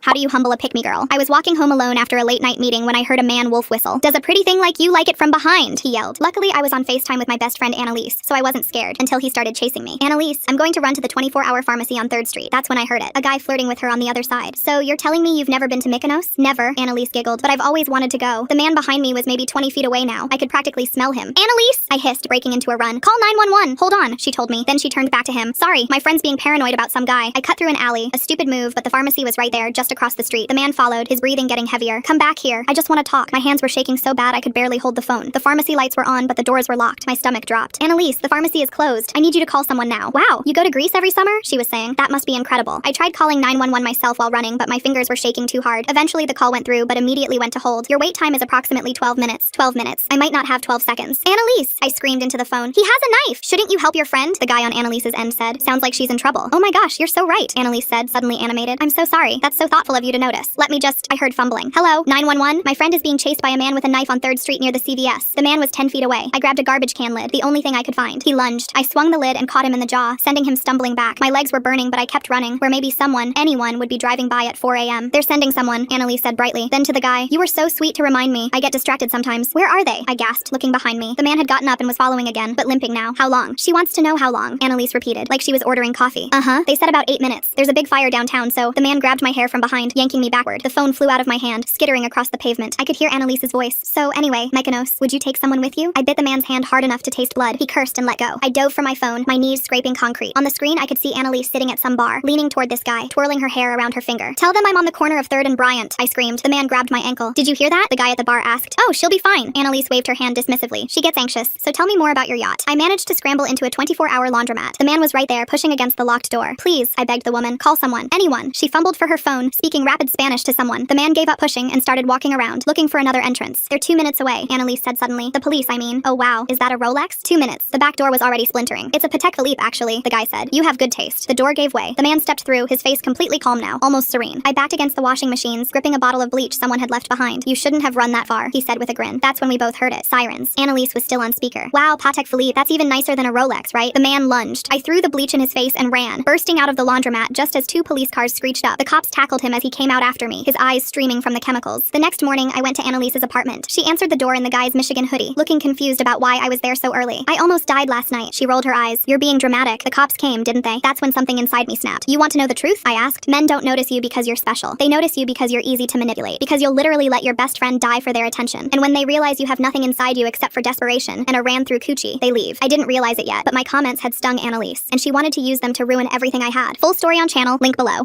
How do you humble a pick-me girl? I was walking home alone after a late-night meeting when I heard a man wolf whistle. Does a pretty thing like you like it from behind? He yelled. Luckily, I was on FaceTime with my best friend Annalise, so I wasn't scared until he started chasing me. Annalise, I'm going to run to the 24-hour pharmacy on 3rd Street. That's when I heard it. A guy flirting with her on the other side. So you're telling me you've never been to Mykonos? Never, Annalise giggled, but I've always wanted to go. The man behind me was maybe 20 feet away now. I could practically smell him. Annalise! I hissed, breaking into a run. Call 911. Hold on, she told me. Then she turned back to him. Sorry, my friend's being paranoid about some guy. I cut through an alley. A stupid move, but the pharmacy was right there, just across the street. The man followed, his breathing getting heavier. Come back here. I just want to talk. My hands were shaking so bad I could barely hold the phone. The pharmacy lights were on, but the doors were locked. My stomach dropped. Annalise, the pharmacy is closed. I need you to call someone now. Wow, you go to Greece every summer? She was saying. That must be incredible. I tried calling 911 myself while running, but my fingers were shaking too hard. Eventually the call went through, but immediately went to hold. Your wait time is approximately 12 minutes. 12 minutes. I might not have 12 seconds. Annalise! I screamed into the phone. He has a knife! Shouldn't you help your friend? The guy on Annalise's end said. Sounds like she's in trouble. Oh my gosh, you're so right, Annalise said, suddenly animated. I'm so sorry. That's so thoughtful of you to notice. Let me just... I heard fumbling. Hello, 911? My friend is being chased by a man with a knife on 3rd Street near the CVS. The man was 10 feet away. I grabbed a garbage can lid, the only thing I could find. He lunged. I swung the lid and caught him in the jaw, sending him stumbling back. My legs were burning, but I kept running, where maybe someone, anyone, would be driving by at 4 a.m. They're sending someone, Annalise said brightly. Then to the guy, you were so sweet to remind me. I get distracted sometimes. Where are they? I gasped, looking behind me. The man had gotten up and was following again, but limping now. How long? She wants to know how long, Annalise repeated, like she was ordering coffee. They said about 8 minutes. There's a big fire downtown, so the man grabbed my hair from behind, yanking me backward. The phone flew out of my hand, skittering across the pavement. I could hear Annalise's voice. So anyway, Mykonos, would you take someone with you? I bit the man's hand hard enough to taste blood. He cursed and let go. I dove for my phone, my knees scraping concrete. On the screen, I could see Annalise sitting at some bar, leaning toward this guy, twirling her hair around her finger. Tell them I'm on the corner of 3rd and Bryant, I screamed. The man grabbed my ankle. Did you hear that? The guy at the bar asked. Oh, she'll be fine. Annalise waved her hand dismissively. She gets anxious, so tell me more about your yacht. I managed to scramble into a 24-hour laundromat. The man was right there, pushing against the locked door. Please, I begged the woman. Call someone. Anyone. She fumbled for her phone, speaking rapid Spanish to someone. The man gave up pushing and started walking around, looking for another entrance. They're 2 minutes away, Annalise said suddenly. The police, I mean. Oh wow, is that a Rolex? 2 minutes. The back door was already splintering. It's a Patek Philippe, actually, the guy said. You have good taste. The door gave way. The man stepped through, his face completely calm now, almost serene. I backed against the washing machines, gripping a bottle of bleach someone had left behind. You shouldn't have run that far, he said with a grin. That's when we both heard it. Sirens. Annalise was still on speaker. Wow, Patek Philippe, that's even nicer than a Rolex, right? The man lunged. I threw the bleach in his face and ran, bursting out of the laundromat just as 2 police cars screeched up. The cops tackled him as he came out after me, his eyes streaming from the chemicals. The next morning, I went to Annalise's apartment. She answered the door in the guy's Michigan hoodie, looking confused about why I was there so early. I almost died last night. She rolled her eyes. You're being dramatic. The cops came, didn't they? That's when something inside me snapped. You want to know the truth? I asked. Men don't notice you because you're special. They notice you because you're easy to manipulate, because you'll literally let your best friend die for their attention. And when they realize you have nothing inside you except for desperation and a ran through coochie, they leave. I didn't realize it yet, but my comments had stung Annalise, and she wanted to use them to ruin everything I had. Full story on channel, link below.